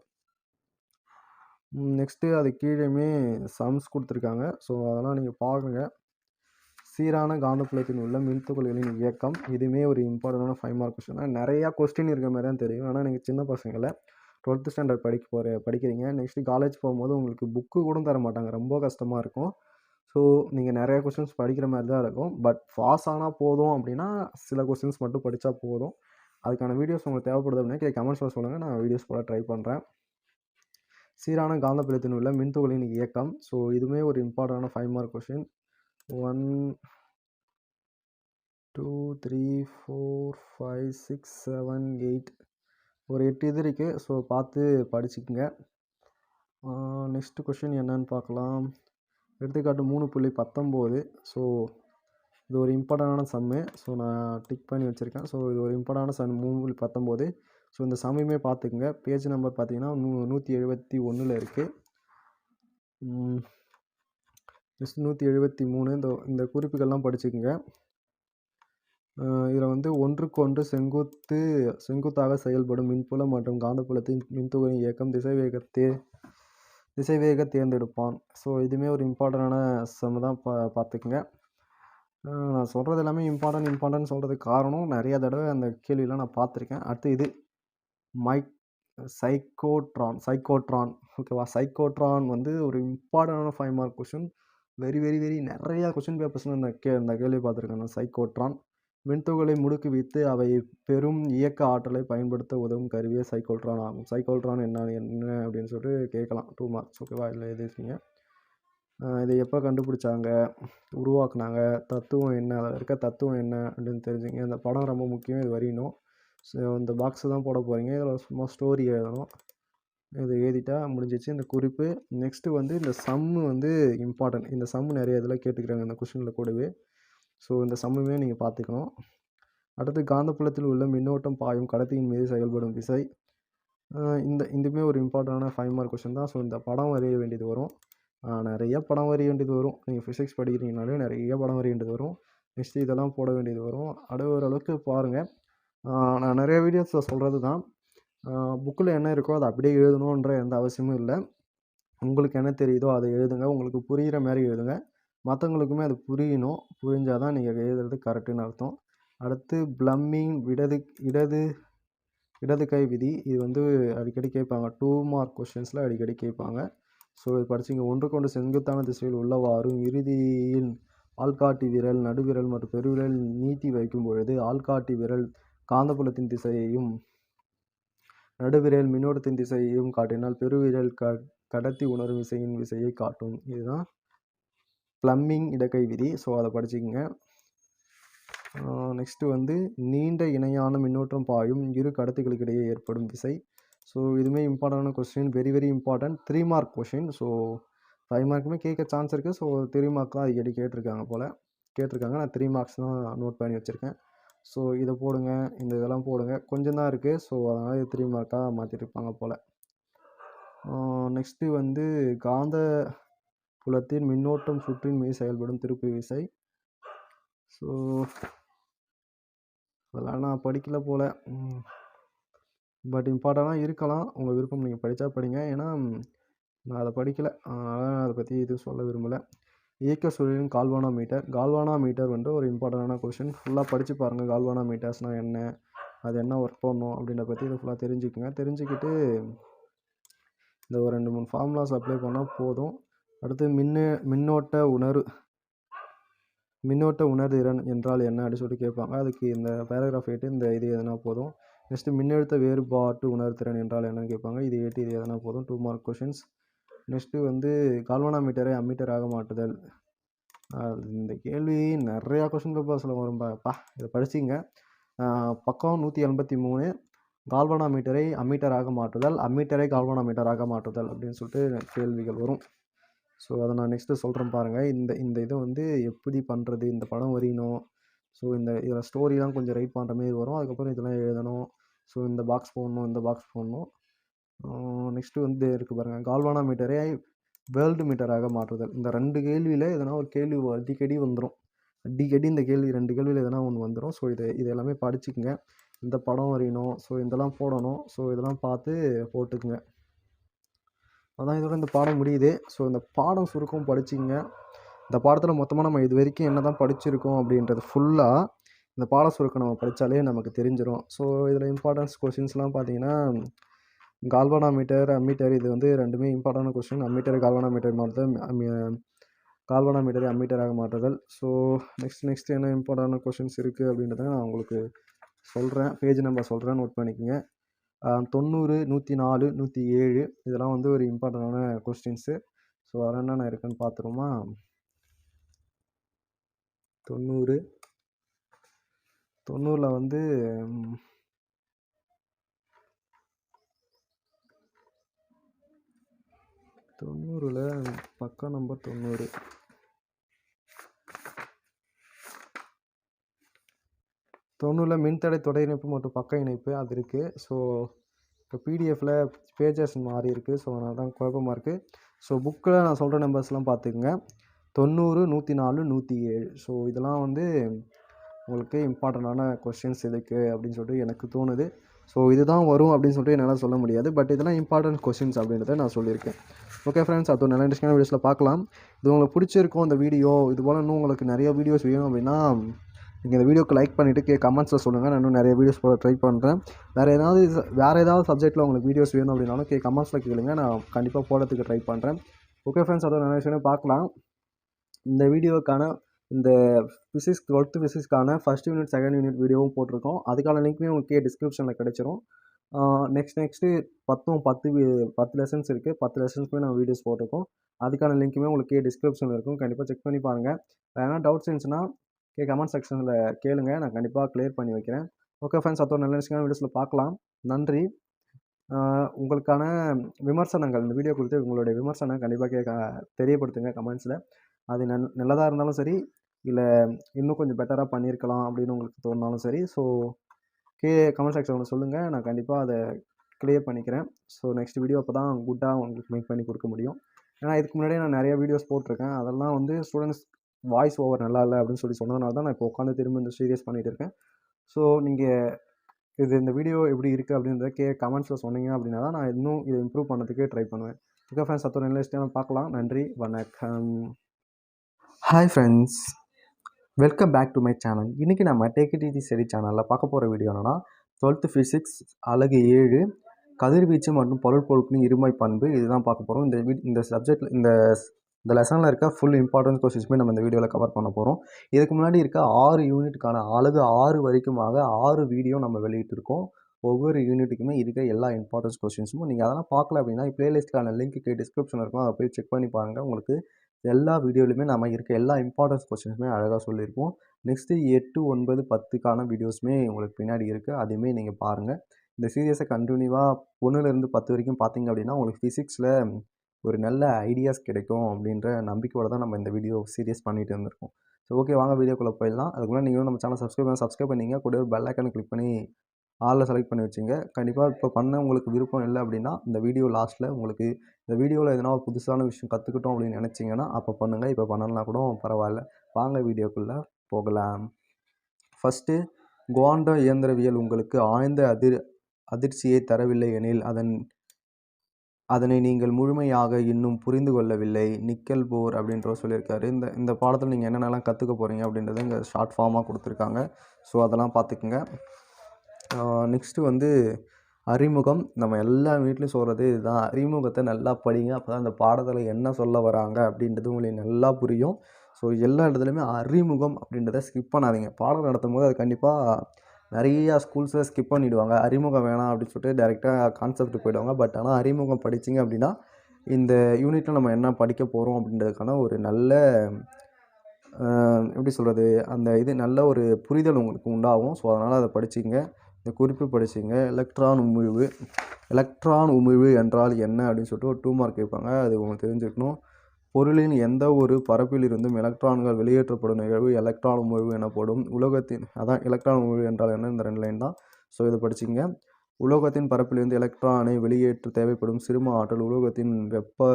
நெக்ஸ்ட்டு அது கீழேயுமே சம்ஸ் கொடுத்துருக்காங்க. ஸோ அதெல்லாம் நீங்கள் பாருங்க. சீரான காந்தப்புலத்தில் உள்ள மின்துகள்களின் இயக்கம். இதுவுமே ஒரு இம்பார்ட்டண்டான 5 மார்க் கொஸ்டின் தான். நிறையா கொஸ்டின் இருக்கிற மாதிரி தான் தெரியும். ஆனால் நீங்கள் சின்ன பசங்களை 12th ஸ்டாண்டர்ட் படிக்கிறீங்க. நெக்ஸ்ட்டு காலேஜ் போகும்போது உங்களுக்கு புக்கு கூட தர மாட்டாங்க. ரொம்ப கஷ்டமாக இருக்கும். ஸோ நீங்கள் நிறையா கொஸ்டின்ஸ் படிக்கிற மாதிரி தான் இருக்கும். பட் பாஸ் ஆனால் போதும் அப்படின்னா சில கொஸ்டின்ஸ் மட்டும் படித்தா போதும். அதுக்கான வீடியோஸ் உங்களுக்கு தேவைப்படுது அப்படின்னா கமெண்ட்ஸில் சொல்லுங்கள். நான் வீடியோஸ் போட ட்ரை பண்ணுறேன். சீரான காந்தப்புலத்தில் உள்ள மின்துகளின் இயக்கம். ஸோ இதுவுமே ஒரு இம்பார்ட்டண்டான 5 மார்க் கொஸ்டின். 2 3 4 5 6 7 8 ஒரு 8 இது இருக்குது. ஸோ பார்த்து படிச்சுக்குங்க. நெக்ஸ்ட் கொஷின் என்னன்னு பார்க்கலாம். எடுத்துக்காட்டு 3.19. ஸோ இது ஒரு இம்பார்ட்டண்டான சம்மு. ஸோ நான் டிக் பண்ணி வச்சுருக்கேன். ஸோ இது ஒரு இம்பார்ட்டண்டான சம் 3.19. ஸோ இந்த சம்மையுமே பார்த்துக்குங்க. பேஜ் நம்பர் பார்த்தீங்கன்னா 171 இருக்குது. நெக்ஸ்ட் 173. இந்த குறிப்புகள்லாம் படிச்சுக்குங்க. இதில் வந்து ஒன்றுக்கொன்று செங்குத்தாக செயல்படும் மின்புலம் மற்றும் காந்தப்புலத்தின் மின்துகளின் இயக்கம் திசைவேக தேர்ந்தெடுப்பான். ஸோ இதுவுமே ஒரு இம்பார்ட்டண்டான சம் தான். பார்த்துக்குங்க. நான் சொல்கிறது எல்லாமே இம்பார்ட்டன்ட் சொல்கிறதுக்கு காரணம் நிறையா தடவை அந்த கேள்வியெலாம் நான் பார்த்துருக்கேன். அடுத்து இது சைக்கோட்ரான் ஓகேவா. சைக்கோட்ரான் வந்து ஒரு இம்பார்ட்டண்டான 5 mark question. Very very very நிறையா கொஷின் பேப்பர்ஸில் இந்த கேள்வி பார்த்துருக்கேன். சைக்கோட்ரான் மின்துகளை முடுக்கி வைத்து அவை பெரும் இயக்க ஆற்றலை பயன்படுத்த உதவும் கருவியே சைக்கோட்ரான் ஆகும். சைக்கோட்ரான் என்ன அப்படின்னு சொல்லிட்டு கேட்கலாம். 2 மார்க்ஸ் ஓகேவா. இல்லை எழுதிருக்கீங்க. இதை எப்போ கண்டுபிடிச்சாங்க, உருவாக்குனாங்க, தத்துவம் என்ன, அதில் இருக்க தத்துவம் என்ன அப்படின்னு தெரிஞ்சுங்க. இந்த படம் ரொம்ப முக்கியம். இது வரையணும். ஸோ இந்த பாக்ஸு தான் போட போகிறீங்க. இதில் சும்மா ஸ்டோரி எழுதணும். இது எழுதிட்டா முடிஞ்சிச்சு இந்த குறிப்பு. நெக்ஸ்ட்டு வந்து இந்த சம்மு வந்து இம்பார்ட்டன்ட். இந்த சம்மு நிறைய இதில் கேட்டுக்கிறாங்க இந்த கொஷினில் கூடவே. ஸோ இந்த சம்முமே நீங்கள் பார்த்துக்கணும். அடுத்து காந்தப்புலத்தில் உள்ள மின்னோட்டம் பாயும் கடத்தியின் மீது செயல்படும் விசை. இதுவுமே ஒரு இம்பார்ட்டண்டான 5 மார்க் கொஷின் தான். ஸோ இந்த படம் வரைய வேண்டியது வரும். நிறைய படம் வரைய வேண்டியது வரும். நீங்கள் ஃபிசிக்ஸ் படிக்கிறீங்கனாலே நிறைய படம் வரைய வேண்டியது வரும். நெக்ஸ்ட்டு இதெல்லாம் போட வேண்டியது வரும். ஓரளவுக்கு பாருங்கள். நான் நிறைய வீடியோஸில் சொல்கிறது தான். புக்கில் என்ன இருக்கோ அதை அப்படியே எழுதணுன்ற எந்த அவசியமும் இல்லை. உங்களுக்கு என்ன தெரியுதோ அதை எழுதுங்க. உங்களுக்கு புரிகிற மாதிரி எழுதுங்க. மற்றவங்களுக்குமே அது புரியணும். புரிஞ்சால் தான் நீங்கள் எழுதுறது கரெக்டுன்னு அர்த்தம். அடுத்து ப்ளம்மிங் இடது கை விதி. இது வந்து அடிக்கடி கேட்பாங்க. 2 மார்க் கொஷின்ஸில் அடிக்கடி கேட்பாங்க. ஸோ இது படிச்சிங்க. ஒன்றுக்கொண்டு செங்குத்தான திசையில் உள்ளவாறும் இறுதியில் ஆள்காட்டி விரல், நடுவிரல் மற்றும் பெருவிரல் நீட்டி வைக்கும் பொழுது ஆள்காட்டி விரல் காந்தப்புலத்தின் திசையையும் நடுவிரல் மின்னோட்டத்தின் திசையையும் காட்டினால் பெருவிரல் கடத்தி உணரும் விசையின் விசையை காட்டும். இதுதான் ப்ளம்மிங் இடக்கை விதி. ஸோ அதை படிச்சுக்கோங்க. நெக்ஸ்ட்டு வந்து நீண்ட இணையான மின்னோட்டம் பாயும் இரு கடத்திகளுக்கு இடையே ஏற்படும் விசை. ஸோ இதுவுமே இம்பார்ட்டண்டான question. Very very important. 3 mark question. So 5 மார்க்குமே கேட்க சான்ஸ் இருக்குது. ஸோ 3 மார்க் தான் அடிக்கடி கேட்டிருக்காங்க. நான் 3 மார்க்ஸ் தான் நோட் பண்ணி வச்சுருக்கேன். ஸோ இதை போடுங்க, இந்த இதெல்லாம் போடுங்க. கொஞ்சம் தான் இருக்குது. ஸோ அதனால் இது 3 மார்க்காக மாற்றிருப்பாங்க போல். நெக்ஸ்ட்டு வந்து காந்த புலத்தின் மின்னோட்டம் சுற்றின் மீது செயல்படும் திருப்பு விசை. ஸோ அதெல்லாம் நான் படிக்கல போல். பட் இம்பார்ட்டண்ட்டாக இருக்கலாம். உங்கள் விருப்பம், நீங்கள் படித்தா படிங்க. ஏன்னா நான் அதை படிக்கலை, அதனால் நான் அதை பற்றி எதுவும் சொல்ல விரும்பலை. இயக்க சுழலின் கால்வானாமீட்டர் வந்து ஒரு இம்பார்ட்டண்டான கொஷின். ஃபுல்லாக படித்து பாருங்கள். கால்வானாமீட்டர்ஸ்னால் என்ன, அது என்ன ஒர்க் பண்ணணும் அப்படின்றத பற்றி இதை ஃபுல்லாக தெரிஞ்சுக்கிட்டு இந்த ஒரு 2-3 ஃபார்முலாஸ் அப்ளை பண்ணால் போதும். அடுத்து மின்னோட்ட உணர்திறன் என்றால் என்ன அப்படின்னு சொல்லிட்டு கேட்பாங்க. அதுக்கு இந்த பேராகிராஃப் 8 இந்த இது எதுனா போதும். நெக்ஸ்ட்டு மின்னழுத்த வேறுபாட்டு உணர்திறன் என்றால் என்னன்னு கேட்பாங்க. இது 8 இது எதனா போதும். 2 மார்க் கொஷின்ஸ். நெக்ஸ்ட்டு வந்து கால்வானாமீட்டரை அம்மீட்டராக மாற்றுதல். இந்த கேள்வி நிறையா கொஷின் பேப்பர்ஸில் வரும்ப்பா. இதை படிச்சிங்க. பக்கம் 183 கால்வானாமீட்டரை அம்மீட்டராக மாற்றுதல், அம்மீட்டரை கால்வானாமீட்டராக மாற்றுதல் அப்படின்னு சொல்லிட்டு கேள்விகள் வரும். ஸோ அதை நான் நெக்ஸ்ட்டு சொல்கிறேன் பாருங்கள். இந்த இதை வந்து எப்படி பண்ணுறது, இந்த படம் வரையணும். ஸோ இதில் ஸ்டோரிலாம் கொஞ்சம் ரைட் பண்ணுற மாதிரி வரும். அதுக்கப்புறம் இதெல்லாம் எழுதணும். ஸோ இந்த பாக்ஸ் போடணும். நெக்ஸ்ட்டு வந்து இருக்குது பாருங்கள். கால்வானாமீட்டரை வேர்ல்டு மீட்டராக மாற்றுதல். இந்த 2 கேள்வியில் எதனா ஒரு கேள்வி அடிக்கடி வந்துடும். இந்த கேள்வி 2 கேள்வியில் எதனா ஒன்று வந்துடும். ஸோ இது எல்லாமே படிச்சுக்குங்க. இந்த படம் வரையணும். ஸோ இதெல்லாம் போடணும். ஸோ இதெல்லாம் பார்த்து போட்டுக்குங்க. அதான் இதோட இந்த பாடம் முடியுது. ஸோ இந்த பாடம் சுருக்கம் படிச்சிங்க. இந்த பாடத்தில் மொத்தமாக நம்ம இது வரைக்கும் என்ன தான் படிச்சிருக்கோம் அப்படின்றது ஃபுல்லாக இந்த பாட சுருக்கம் நம்ம படித்தாலே நமக்கு தெரிஞ்சிடும். ஸோ இதில் இம்பார்ட்டன்ஸ் கொஷின்ஸ்லாம் பார்த்தீங்கன்னா கால்வானாமீட்டர், அம்மீட்டர் இது வந்து 2மே இம்பார்ட்டன்ட் கொஷின். அம்மீட்டர் கால்வானாமீட்டர் மாற்றுதல், கால்வானாமீட்டரை அம்மீட்டராக மாற்றுதல். ஸோ நெக்ஸ்ட் என்ன இம்பார்ட்டன்ட் கொஷின்ஸ் இருக்குது அப்படின்றத நான் உங்களுக்கு சொல்கிறேன். பேஜ் நம்பர் சொல்கிறேன், நோட் பண்ணிக்கோங்க. 90, 104, 107 இதெல்லாம் வந்து ஒரு இம்பார்ட்டண்டான கொஸ்டின்ஸு. ஸோ அதெல்லாம் என்னென்ன இருக்குன்னு பார்த்துருமா. 90, 90ல் வந்து 90ல் பக்கா நம்பர் 90. 90ல் மின்தடை தொடர் இணைப்பு மற்றும் பக்க இணைப்பு அது இருக்குது. ஸோ இப்போ பிடிஎஃப்பில் பேஜஸ் மாறி இருக்குது. ஸோ அதனால தான் குழப்பமாக இருக்குது. ஸோ புக்கில் நான் சொல்கிற நம்பர்ஸ்லாம் பார்த்துக்குங்க. 90, 104, 107. ஸோ இதெல்லாம் வந்து உங்களுக்கு இம்பார்ட்டண்டான கொஸ்டின்ஸ் இதுக்கு அப்படின்னு சொல்லிட்டு எனக்கு தோணுது. ஸோ இதுதான் வரும் அப்படின்னு சொல்லிட்டு என்னால் சொல்ல முடியாது. பட் இதெல்லாம் இம்பார்ட்டன்ட் கொஸ்டின்ஸ் அப்படின்றத நான் சொல்லியிருக்கேன். ஓகே ஃப்ரெண்ட்ஸ், அது நல்ல இன்ட்ரெஸ்டிங்கான வீடியோஸில் பார்க்கலாம். இது உங்களுக்கு பிடிச்சிருக்கும் இந்த வீடியோ. இது போல் இன்னும் உங்களுக்கு நிறைய வீடியோஸ் வேணும் அப்படின்னா நீங்கள் இந்த வீடியோக்கு லைக் பண்ணிவிட்டு கமெண்ட்ஸில் சொல்லுங்கள். நான் இன்னும் நிறைய வீடியோஸ் போட ட்ரை பண்ணுறேன். வேறு ஏதாவது சப்ஜெக்ட்டில் உங்களுக்கு வீடியோஸ் வேணும் அப்படின்னாலும் கமெண்ட்ஸில் கேளுங்க. நான் கண்டிப்பாக போடுறதுக்கு ட்ரை பண்ணுறேன். ஓகே ஃப்ரெண்ட்ஸ், அதோட நிறைய விஷயம் பார்க்கலாம். இந்த வீடியோக்கான இந்த ஃபிசிக்ஸ் 12th ஃபிசிக்ஸ்க்கான ஃபஸ்ட் யூனிட் செகண்ட் யூனிட் வீடியோவும் போட்டிருக்கோம். அதுக்கான லிங்க்குமே உங்களுக்கு டிஸ்கிரிப்ஷனில் கிடைச்சிரும். நெக்ஸ்ட்டு 10 லெசன்ஸ் இருக்குது. 10 லெசன்ஸ்க்குமே நம்ம வீடியோஸ் போட்டிருக்கோம். அதுக்கான லிங்க்குமே உங்களுக்கு டிஸ்கிரிப்ஷனில் இருக்கும். கண்டிப்பாக செக் பண்ணி பாருங்கள். வேறு எதனா டவுட்ஸ் இருந்துச்சுன்னா கமெண்ட் செக்ஷனில் கேளுங்க. நான் கண்டிப்பாக கிளியர் பண்ணி வைக்கிறேன். ஓகே ஃப்ரெண்ட்ஸ், அதோட நல்ல வீடியோஸில் பார்க்கலாம். நன்றி. உங்களுக்கான விமர்சனங்கள் இந்த வீடியோ குறித்து உங்களுடைய விமர்சனம் கண்டிப்பாக தெரியப்படுத்துங்க கமெண்ட்ஸில். அது நல்லதாக இருந்தாலும் சரி, இல்லை இன்னும் கொஞ்சம் பெட்டராக பண்ணியிருக்கலாம் அப்படின்னு உங்களுக்கு தோணுனாலும் சரி. ஸோ கமெண்ட் செக்ஷனில் சொல்லுங்கள். நான் கண்டிப்பாக அதை கிளியர் பண்ணிக்கிறேன். ஸோ நெக்ஸ்ட் வீடியோ அப்போ தான் குட்டாக உங்களுக்கு மேக் பண்ணி கொடுக்க முடியும். ஏன்னா இதுக்கு முன்னாடியே நான் நிறைய வீடியோஸ் போட்டிருக்கேன். அதெல்லாம் வந்து ஸ்டூடெண்ட்ஸ் வாய்ஸ் ஓவர் நல்லா இல்லை அப்படின்னு சொன்னதுனால தான் நான் இப்போ உட்காந்து திரும்ப இந்த சீரியஸ் பண்ணிகிட்டு இருக்கேன். ஸோ நீங்கள் இந்த வீடியோ எப்படி இருக்குது அப்படின்றத கமெண்ட்ஸில் சொன்னீங்க அப்படின்னா தான் நான் இன்னும் இதை இம்ப்ரூவ் பண்ணதுக்கே ட்ரை பண்ணுவேன். ஓகே ஃப்ரெண்ட்ஸ், அத்தோட நல்ல விஷயம் பார்க்கலாம். நன்றி, வணக்கம். Hi friends, welcome back to my channel. இன்றைக்கி நம்ம டேக் இட் ஈஸி ஸ்டடி சேனலில் பார்க்க போகிற வீடியோ என்னன்னா 12th ஃபிசிக்ஸ் அலகு 7 கதிர்வீச்சு மற்றும் பொருட்பொருட்களின் இருமை பண்பு இதுதான் பார்க்க போகிறோம். இந்த சப்ஜெக்டில் இந்த லெசனில் இருக்க ஃபுல் இம்பார்ட்டன்ட் கொஸ்டின்ஸுமே நம்ம இந்த வீடியோவில் கவர் பண்ண போகிறோம். இதுக்கு முன்னாடி இருக்க 6 யூனிட்டுக்கான அலகு 6 வரைக்குமாக 6 வீடியோ நம்ம வெளியிட்டிருக்கோம். ஒவ்வொரு யூனிட்டுக்குமே இருக்க எல்லா இம்பார்ட்டன்ஸ் கொஸ்டின்ஸும் நீங்கள் அதெல்லாம் பார்க்கல அப்படின்னா பிளேலிஸ்ட்டுக்கான லிங்க்கு டிஸ்கிரிப்ஷனில் இருக்கும். அதை போய் செக் பண்ணி பாருங்கள். உங்களுக்கு எல்லா வீடியோலையுமே நம்ம இருக்க எல்லா இம்பார்ட்டன்ஸ் கொஸ்டின்ஸுமே அழகாக சொல்லியிருப்போம். நெக்ஸ்ட்டு 8, 9, 10க்கான வீடியோஸுமே உங்களுக்கு பின்னாடி இருக்குது. அதையுமே நீங்கள் பாருங்கள். இந்த சீரியஸை கண்டினியூவாக 1லேருந்து 10 வரைக்கும் பார்த்தீங்க அப்படின்னா உங்களுக்கு ஃபிசிக்ஸில் ஒரு நல்ல ஐடியாஸ் கிடைக்கும் அப்படின்ற நம்பிக்கையோடு தான் நம்ம இந்த வீடியோ சீரியஸ் பண்ணிகிட்டு இருந்திருக்கோம். ஸோ ஓகே, வாங்க வீடியோக்குள்ளே போயிடலாம். அதுக்குள்ளே நீங்களும் நம்ம சேனல் சப்ஸ்கிரைப் பண்ணிங்க. கூட ஒரு பெல் ஐக்கானை கிளிக் பண்ணி ஆளில் செலக்ட் பண்ணி வச்சுங்க. கண்டிப்பாக இப்போ பண்ண உங்களுக்கு விருப்பம் இல்லை அப்படின்னா இந்த வீடியோ லாஸ்ட்டில் உங்களுக்கு இந்த வீடியோவில் எதனா ஒரு புதுசான விஷயம் கற்றுக்கிட்டோம் அப்படின்னு நினச்சிங்கன்னா அப்போ பண்ணுங்கள். இப்போ பண்ணலனா கூட பரவாயில்ல. வாங்க வீடியோக்குள்ளே போகலாம். ஃபஸ்ட்டு, குவாண்டம் இயந்திரவியல் உங்களுக்கு ஆழ்ந்த அதிர்ச்சியை தரவில்லை எனில் அதனை நீங்கள் முழுமையாக இன்னும் புரிந்து கொள்ளவில்லை. நிக்கல் போர் அப்படின்றவர் சொல்லியிருக்காரு. இந்த பாடத்தில் நீங்கள் என்னென்னலாம் கற்றுக்க போகிறீங்க அப்படின்றத இங்கே ஷார்ட் ஃபார்மாக கொடுத்துருக்காங்க. ஸோ அதெல்லாம் பார்த்துக்குங்க. நெக்ஸ்ட்டு வந்து அறிமுகம். நம்ம எல்லா வீட்லையும் சொல்கிறது இதுதான். அறிமுகத்தை நல்லா படிங்க. அப்போ தான் அந்த பாடத்தில் என்ன சொல்ல வராங்க அப்படின்றது உங்களுக்கு நல்லா புரியும். ஸோ எல்லா இடத்துலையுமே அறிமுகம் அப்படின்றத ஸ்கிப் பண்ணாதீங்க. பாடம் நடத்தும் போது அது கண்டிப்பாக நிறையா ஸ்கூல்ஸில் ஸ்கிப் பண்ணிவிடுவாங்க. அறிமுகம் வேணாம் அப்படின்னு சொல்லிட்டு டைரெக்டாக கான்செப்ட் போயிடுவாங்க. பட் ஆனால் அறிமுகம் படிச்சிங்க அப்படின்னா இந்த யூனிட்டில் நம்ம என்ன படிக்க போகிறோம் அப்படின்றதுக்கான ஒரு நல்ல எப்படி சொல்கிறது, அந்த நல்ல ஒரு புரிதல் உங்களுக்கு உண்டாகும். ஸோ அதனால் அதை படிச்சிங்க. இந்த குறிப்பு படிச்சிங்க. எலக்ட்ரான் உமிழ்வு என்றால் என்ன அப்படின்னு சொல்லிட்டு ஒரு 2 மார்க் கேட்பாங்க. அது உங்களுக்கு தெரிஞ்சுக்கணும். பொருளின் எந்த ஒரு பரப்பில் இருந்தும் எலக்ட்ரான்கள் வெளியேற்றப்படும் நிகழ்வு எலக்ட்ரான் உமிழ்வு எனப்படும். எலக்ட்ரான் உமிழ்வு என்றால் என்ன, இந்த 2 லைன் தான். ஸோ இதை படிச்சிங்க. உலோகத்தின் பரப்பிலிருந்து எலக்ட்ரானை வெளியேற்ற தேவைப்படும் சிறும ஆற்றல் உலோகத்தின் வெப்ப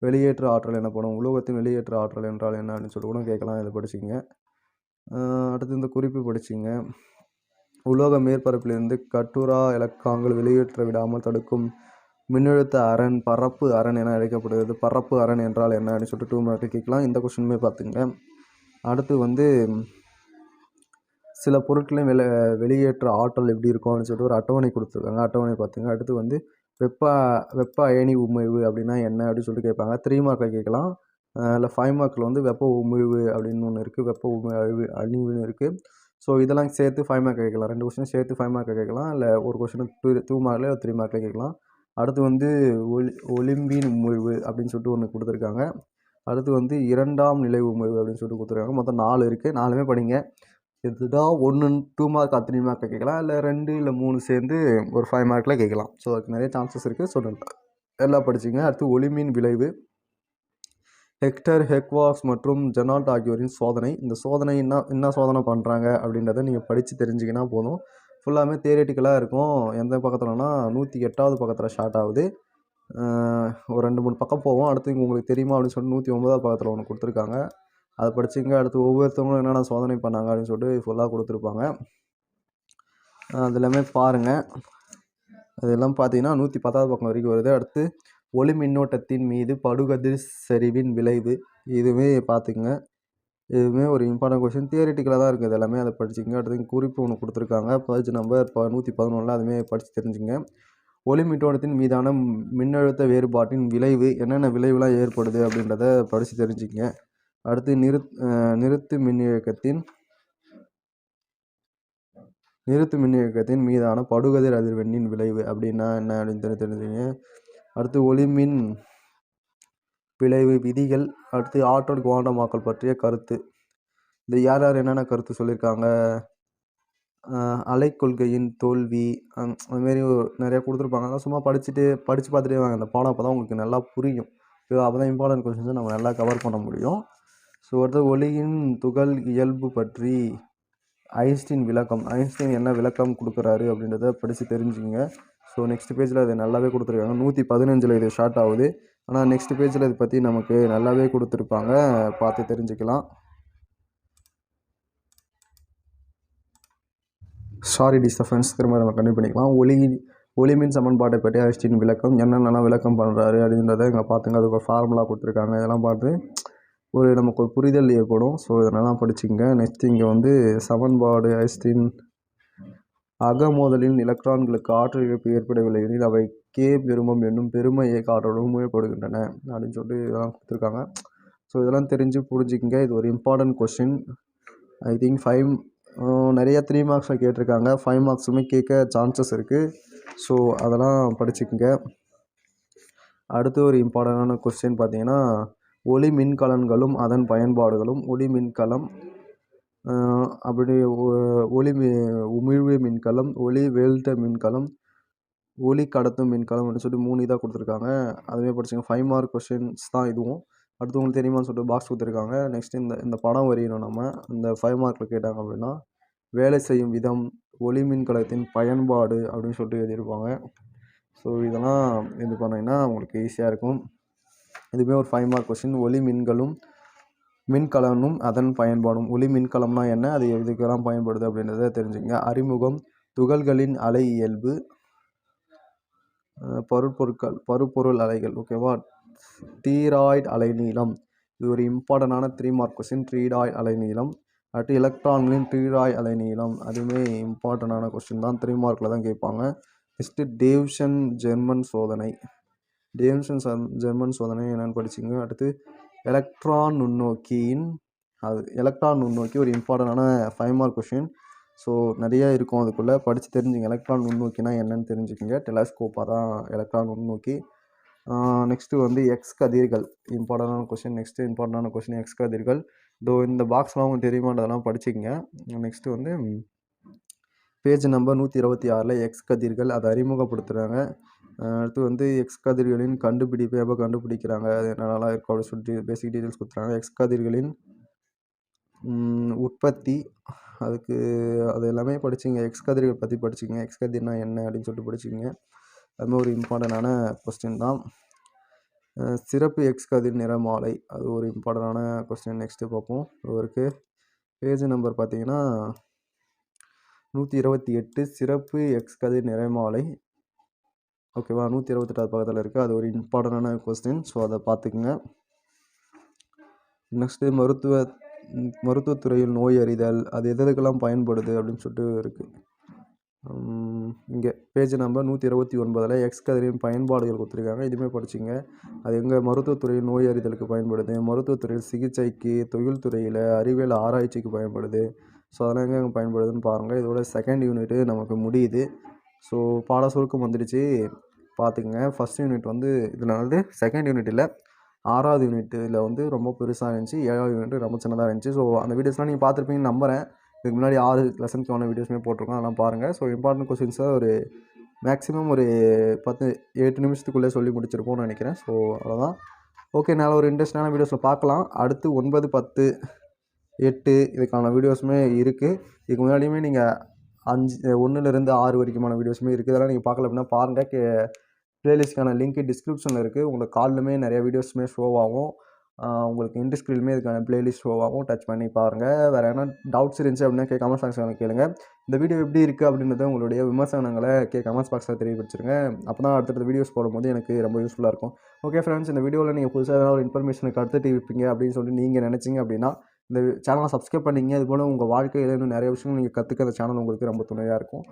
வெளியேற்ற ஆற்றல் எனப்படும். உலோகத்தின் வெளியேற்ற ஆற்றல் என்றால் என்ன அப்படின்னு சொல்லிட்டு கூட கேட்கலாம். இதை படிச்சிங்க. அடுத்து இந்த குறிப்பு படிச்சிங்க. உலோக மேற்பரப்பிலிருந்து கட்டுரா எலக்ட்ரான்கள் வெளியேற்ற விடாமல் தடுக்கும் மின்னழுத்த அரண் பரப்பு அரண் என அழைக்கப்படுகிறது. பரப்பு அரண் என்றால் என்ன அப்படின்னு சொல்லிட்டு 2 மார்க் கேட்கலாம். இந்த கொஸ்டினுமே பார்த்துங்க. அடுத்து வந்து சில பொருட்களையும் வெளியேற்ற ஆற்றல் எப்படி இருக்கும் அப்படின்னு சொல்லிட்டு ஒரு அட்டவணை கொடுத்துருக்காங்க. அட்டவணை பார்த்துங்க. அடுத்து வந்து வெப்ப அயனி உமிழ்வு அப்படின்னா என்ன அப்படின்னு சொல்லிட்டு கேட்பாங்க. 3 மார்க்கில் கேட்கலாம். இல்லை 5 மார்க்கில் வந்து வெப்ப உமிழ்வு அப்படின்னு ஒன்று இருக்குது. வெப்ப அழிவுன்னு இருக்குது. ஸோ இதெல்லாம் சேர்த்து 5 மார்க் கேட்கலாம். 2 கொஸ்டின் சேர்த்து 5 மார்க் கேட்கலாம். இல்லை ஒரு கொஸ்டினுக்கு 2 மார்க்கில் 3 மார்க்கில் கேட்கலாம். அடுத்து வந்து ஒலிம்பின் உமிழ்வு அப்படின்னு சொல்லிட்டு ஒன்று கொடுத்துருக்காங்க. அடுத்து வந்து 2ஆம் நிலை உமிழ்வு அப்படின்னு சொல்லிட்டு கொடுத்துருக்காங்க. மொத்தம் 4 இருக்குது. 4மே படிங்க. இதுனா 1 2 மார்க் 3 மார்க்கில் கேட்கலாம், இல்லை 2 இல்லை 3 சேர்ந்து ஒரு 5 மார்க்கில் கேட்கலாம். ஸோ அதுக்கு நிறைய சான்சஸ் இருக்குது. ஸோ எல்லாம் படிச்சிங்க. அடுத்து ஒளிமின் விளைவு. ஹெக்டர், ஹெக்வாக்ஸ் மற்றும் ஜெனால்ட் ஆகியோரின் சோதனை. இந்த சோதனை என்ன சோதனை பண்ணுறாங்க அப்படின்றத நீங்கள் படித்து தெரிஞ்சிங்கன்னா போதும். ஃபுல்லாமே தியரிட்டிக்கலாக இருக்கும். எந்த பக்கத்துலனா 108வது பக்கத்தில் ஸ்டார்ட் ஆகுது. ஒரு 2-3 பக்கம் போவோம். அடுத்து உங்களுக்கு தெரியுமா அப்படின்னு சொல்லிட்டு 109வது பக்கத்தில் ஒன்று கொடுத்துருக்காங்க. அதை படிச்சுங்க. அடுத்து ஒவ்வொருத்தவங்களும் என்னென்ன சோதனை பண்ணாங்க அப்படின்னு சொல்லிட்டு ஃபுல்லாக கொடுத்துருப்பாங்க. அது எல்லாமே பாருங்கள். அதெல்லாம் பார்த்தீங்கன்னா 110வது பக்கம் வரைக்கும் வருது. அடுத்து ஒளி மின்னோட்டத்தின் மீது படுகதிர் சரிவின் விளைவு. இதுவுமே பார்த்துக்குங்க. இதுவுமே ஒரு இம்பார்ட்டன்ட் கொஸ்டின். தியரிட்டிக்கலாக தான் இருக்குது எல்லாமே. அதை படிச்சுங்க. அடுத்து குறிப்பு ஒன்று கொடுத்துருக்காங்க. Page number 111. அதுவுமே படித்து தெரிஞ்சுங்க. ஒளி மின்னோட்டத்தின் மீதான மின்னழுத்த வேறுபாட்டின் விளைவு, என்னென்ன விளைவுலாம் ஏற்படுது அப்படின்றத படித்து தெரிஞ்சுங்க. அடுத்து நிறுத்து மின்னியக்கத்தின் மீதான படுகதிர் அதிர்வெண்ணின் விளைவு அப்படின்னா என்ன அப்படின்னு தெரிஞ்சுங்க. அடுத்து ஒளிமின் விளைவு விதிகள். அடுத்து ஆற்றல் குவாண்டமாக்கல் பற்றிய கருத்து. இந்த யார் யார் என்னென்ன கருத்து சொல்லியிருக்காங்க, அலைக்கொள்கையின் தோல்வி, அதுமாரி நிறையா கொடுத்துருப்பாங்க. அதெல்லாம் சும்மா படித்து பார்த்துட்டே வாங்க. அந்த பாடம் அப்போ தான் உங்களுக்கு நல்லா புரியும். அப்போ தான் இம்பார்ட்டன்ட் கொஸ்டின்ஸை நம்ம நல்லா கவர் பண்ண முடியும். ஸோ அடுத்து ஒளியின் துகள் இயல்பு பற்றி ஐன்ஸ்டீன் விளக்கம். ஐன்ஸ்டீன் என்ன விளக்கம் கொடுக்குறாரு அப்படின்றத படித்து தெரிஞ்சுங்க. ஸோ நெக்ஸ்ட் பேஜில் அது நல்லாவே கொடுத்துருக்காங்க. 115 இது ஷார்ட் ஆகுது. ஆனால் நெக்ஸ்ட் பேஜில் இதை பற்றி நமக்கு நல்லாவே கொடுத்துருப்பாங்க. பார்த்து தெரிஞ்சுக்கலாம். சாரி டிஸ்டர்பன்ஸ், திரும்ப நம்ம கண்டினியூ பண்ணிக்கலாம். ஒளிமின் சமன்பாட்டை பற்றி ஐன்ஸ்டீன் விளக்கம். என்னென்னலாம் விளக்கம் பண்ணுறாரு அப்படின்றத இங்கே பார்த்துங்க. அதுக்கு ஒரு ஃபார்முலா கொடுத்துருக்காங்க. இதெல்லாம் பார்த்து நமக்கு ஒரு புரிதல் ஏற்படும். ஸோ இதெல்லாம் படிச்சுங்க. நெக்ஸ்ட் இங்கே வந்து சமன்பாடு ஐன்ஸ்டீன் அகமோதலின் எலக்ட்ரான்களுக்கு ஆற்றல் இழப்பு ஏற்படவில்லை எனில் அவை கே பெருமம் என்னும் பெரும இயக்க ஆற்றலுடன் மூடப்படுகின்றன அப்படின்னு சொல்லிட்டு இதெல்லாம் கொடுத்துருக்காங்க. ஸோ இதெல்லாம் தெரிஞ்சு புரிஞ்சுக்கிங்க. இது ஒரு இம்பார்ட்டன்ட் கொஸ்டின். ஐ திங்க் 5 நிறைய 3 மார்க்ஸில் கேட்டிருக்காங்க. 5 மார்க்ஸுமே கேட்க சான்சஸ் இருக்குது. ஸோ அதெல்லாம் படிச்சுக்கோங்க. அடுத்து ஒரு இம்பார்ட்டண்டான கொஸ்டின் பார்த்தீங்கன்னா ஒளி மின்கலன்களும் அதன் பயன்பாடுகளும். ஒளி மின்கலம், அப்படி உமிழ்வு மின்கலம், ஒளி வேழ்த்த மின்கலம், ஒளி கடத்தும் மின்கலம் அப்படின்னு சொல்லிட்டு 3 இதாக கொடுத்துருக்காங்க. அதுவே படிச்சுங்க. 5 மார்க் கொஸ்டின்ஸ் தான் இதுவும். அடுத்து உங்களுக்கு தெரியுமான்னு சொல்லிட்டு பாக்ஸ் கொடுத்துருக்காங்க. நெக்ஸ்ட் இந்த படம் வரையணும். நம்ம இந்த 5 மார்க்கில் கேட்டாங்க அப்படின்னா வேலை செய்யும் விதம், ஒளி மின்கலத்தின் பயன்பாடு அப்படின்னு சொல்லிட்டு எழுதியிருப்பாங்க. ஸோ இதெல்லாம் இது பண்ணிங்கன்னா உங்களுக்கு ஈஸியாக இருக்கும். இதுவே ஒரு 5 மார்க் கொஸ்டின். ஒளி மின்கலனும் அதன் பயன்பாடும். ஒளி மின்கலம்னா என்ன, அது எதுக்கெல்லாம் பயன்படுது அப்படின்றத தெரிஞ்சுங்க. அறிமுகம், துகள்களின் அலை இயல்பு, பருப்பொருள் அலைகள். ஓகேவா. டீராய்டு அலைநீளம். இது ஒரு இம்பார்ட்டண்டான 3 மார்க் கொஸ்டின். டீராய்டு அலைநீளம். அடுத்து எலக்ட்ரான்களின் டீராய்டு அலைநீளம். அதுவுமே இம்பார்ட்டண்டான கொஸ்டின் தான். 3 மார்க்கில் தான் கேட்பாங்க. நெக்ஸ்ட்டு டேவ்சன் ஜெர்மன் சோதனை. ஜெர்மன் சோதனை என்னென்னு படிச்சுங்க. அடுத்து எலக்ட்ரான் நுண்ணோக்கி ஒரு இம்பார்ட்டண்டான 5 மார்க் கொஸ்டின். ஸோ நிறையா இருக்கும் அதுக்குள்ளே, படித்து தெரிஞ்சுங்க. எலக்ட்ரான் நுண்ணோக்கினா என்னென்னு தெரிஞ்சுக்கோங்க. டெலஸ்கோப்பாக தான் எலக்ட்ரான் நுண்ணோக்கி. நெக்ஸ்ட்டு வந்து எக்ஸ் கதிர்கள். இம்பார்ட்டண்டான கொஸ்டின். நெக்ஸ்ட்டு இம்பார்ட்டண்டான கொஸ்டின் எக்ஸ் கதிர்கள். இந்த பாக்ஸ்லாம் உங்களுக்கு தெரியுமான்றதெல்லாம் படிச்சுக்கங்க. நெக்ஸ்ட்டு வந்து பேஜ் நம்பர் 126 எக்ஸ் கதிர்கள் அதை அறிமுகப்படுத்துகிறாங்க. அடுத்து வந்து எக்ஸ் கதிர்களின் கண்டுபிடிப்பு எப்போ கண்டுபிடிக்கிறாங்க, அது என்னென்னலாம் இருக்கும் அப்படின்னு சொல்லிட்டு பேசிக் டீட்டெயில்ஸ் கொடுத்துறாங்க. எக்ஸ் கதிர்களின் உற்பத்தி, அது எல்லாமே படிச்சுங்க. எக்ஸ் கதிர்கள் பற்றி படிச்சுங்க. எக்ஸ் கதிர்னா என்ன அப்படின்னு சொல்லிட்டு படிச்சுங்க. அதுமாதிரி ஒரு இம்பார்ட்டண்டான கொஸ்டின் தான். சிறப்பு எக்ஸ் கதிர் நிறமாலை, அது ஒரு இம்பார்ட்டண்டான கொஸ்டின். நெக்ஸ்ட்டு பார்ப்போம். இவருக்கு பேஜ் நம்பர் பார்த்தீங்கன்னா 128 சிறப்பு எக்ஸ் கதிர் நிறமாலை. ஓகேவா. 128வது பக்கத்தில் இருக்குது. அது ஒரு இம்பார்ட்டண்டான கொஸ்டின். ஸோ அதை பார்த்துக்குங்க. நெக்ஸ்ட்டு மருத்துவத்துறையில் நோய் அறிதல், அது எதுக்கெல்லாம் பயன்படுது அப்படின்னு சொல்லிட்டு இருக்குது. இங்கே பேஜ் நம்பர் 129 எக்ஸ் கதிரின் பயன்பாடுகள் கொடுத்துருக்காங்க. இதுவுமே படிச்சுங்க. அது எங்கே மருத்துவத்துறையில் நோய் அறிதலுக்கு பயன்படுது, மருத்துவத்துறையில் சிகிச்சைக்கு, தொழில்துறையில் அறிவியல் ஆராய்ச்சிக்கு பயன்படுது. ஸோ அதெல்லாம் எங்கே பயன்படுதுன்னு பாருங்கள். இதோட செகண்ட் யூனிட்டு நமக்கு முடியுது. ஸோ பாட சுருக்கம் வந்துடுச்சு, பார்த்துக்குங்க. ஃபஸ்ட் யூனிட் வந்து இதில் வந்து செகண்ட் யூனிட் இல்லை, 6வது யூனிட்டில் வந்து ரொம்ப பெருசாக இருந்துச்சு. 7வது யூனிட் ரொம்ப சின்னதாக இருந்துச்சு. ஸோ அந்த வீடியோஸ்லாம் நீங்கள் பார்த்துருப்பீங்கன்னு நம்புகிறேன். இதுக்கு முன்னாடி 6 லெசனுக்கான வீடியோஸுமே போட்டிருக்கோம், அதெல்லாம் பாருங்கள். ஸோ இம்பார்ட்டன்ட் கொஸ்டின்ஸை ஒரு மேக்ஸிமம் ஒரு 8 நிமிஷத்துக்குள்ளே சொல்லி முடிச்சிருப்போம்னு நினைக்கிறேன். ஸோ அவ்வளோதான். ஓகே, நாளை ஒரு இன்ட்ரெஸ்டான வீடியோஸில் பார்க்கலாம். அடுத்து 9, 10, 8 இதுக்கான வீடியோஸுமே இருக்குது. இதுக்கு முன்னாடியுமே நீங்கள் 1லேருந்து 6 வரைக்குமான வீடியோஸுமே இருக்குது. இதெல்லாம் நீங்கள் பார்க்கல அப்படின்னா பாருங்கள். ப்ளேலிஸ்ட்டுக்கான லிங்க் டிஸ்கிரிப்ஷனில் இருக்குது. உங்களுக்கு கால்லுமே நிறைய வீடியோஸுமே ஷோ ஆகும். உங்களுக்கு எண்ட் ஸ்க்ரீன்லேயுமே இதுக்கான ப்ளேலிஸ்ட் ஷோ ஆகும். டச் பண்ணி பாருங்கள். வேறு எதனா டவுட்ஸ் இருந்துச்சு அப்படின்னா கமெண்ட் செக்ஷனில் கேளுங்க. இந்த வீடியோ எப்படி இருக்குது அப்படின்றத உங்களுடைய விமர்சனங்களை கமெண்ட்ஸ் பாக்ஸில் தெரியப்படுத்துருங்க. அப்போ தான் அடுத்தடுத்த வீடியோஸ் போடும்போது எனக்கு ரொம்ப யூஸ்ஃபுல்லாக இருக்கும். ஓகே ஃப்ரெண்ட்ஸ், இந்த வீடியோவில் நீங்கள் புதுசாக எதனா ஒரு இன்ஃபர்மேஷனுக்கு அடுத்து இருப்பீங்க அப்படின்னு சொல்லிட்டு நீங்கள் நினச்சிங்க அப்படின்னா இந்த சேனலை சப்ஸ்கிரைப் பண்ணிங்க. இதுபோல் உங்கள் வாழ்க்கையில் இன்னும் நிறைய விஷயங்கள் நீங்கள் கற்றுக்க அந்த சேனல் உங்களுக்கு ரொம்ப துணையாக இருக்கும்.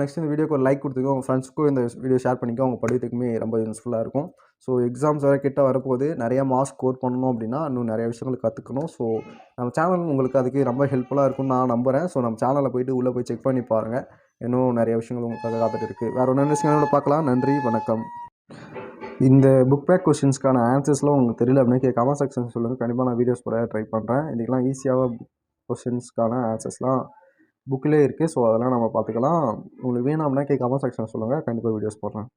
நெக்ஸ்ட் இந்த வீடியோக்கு ஒரு லைக் கொடுத்துக்கோ, உங்கள் ஃப்ரெண்ட்ஸுக்கும் இந்த வீடியோ ஷேர் பண்ணிக்கோ, அவங்க படிக்கிறதுக்குமே ரொம்ப யூஸ்ஃபுல்லாக இருக்கும். ஸோ எக்ஸாம்ஸ் வேறு கிட்ட வரப்போது, நிறையா மார்க்ஸ் ஸ்கோர் பண்ணணும் அப்படின்னா இன்னும் நிறைய விஷயங்கள் கற்றுக்கணும். ஸோ நம்ம சேனல் உங்களுக்கு அதுக்கு ரொம்ப ஹெல்ப்ஃபுல்லாக இருக்கும்னு நான் நம்புகிறேன். ஸோ நம்ம சேனலில் போய்ட்டு உள்ளே போய் செக் பண்ணி பாருங்கள். இன்னும் நிறைய விஷயங்கள் உங்களுக்காக காத்துட்டு இருக்குது. வேறு ஒன்று சேனலோட பார்க்கலாம். நன்றி, வணக்கம். இந்த புக் பேக் கொஸ்டின்ஸ்க்கான ஆன்சர்ஸ்லாம் உங்களுக்கு தெரியல அப்படின்னா கமெண்ட் செக்ஷன் சொல்லுங்கள். கண்டிப்பாக நான் வீடியோஸ் போட ட்ரை பண்ணுறேன். இதுக்கெல்லாம் ஈஸியாக கொஸ்டின்ஸ்க்கான ஆன்சர்ஸ்லாம் புக்கிலே இருக்குது. ஸோ அதெல்லாம் நம்ம பார்த்துக்கலாம். உங்களுக்கு வேணும் அப்படின்னா கமெண்ட் செக்ஷன் சொல்லுங்கள். கண்டிப்பாக வீடியோஸ் போடுறேன்.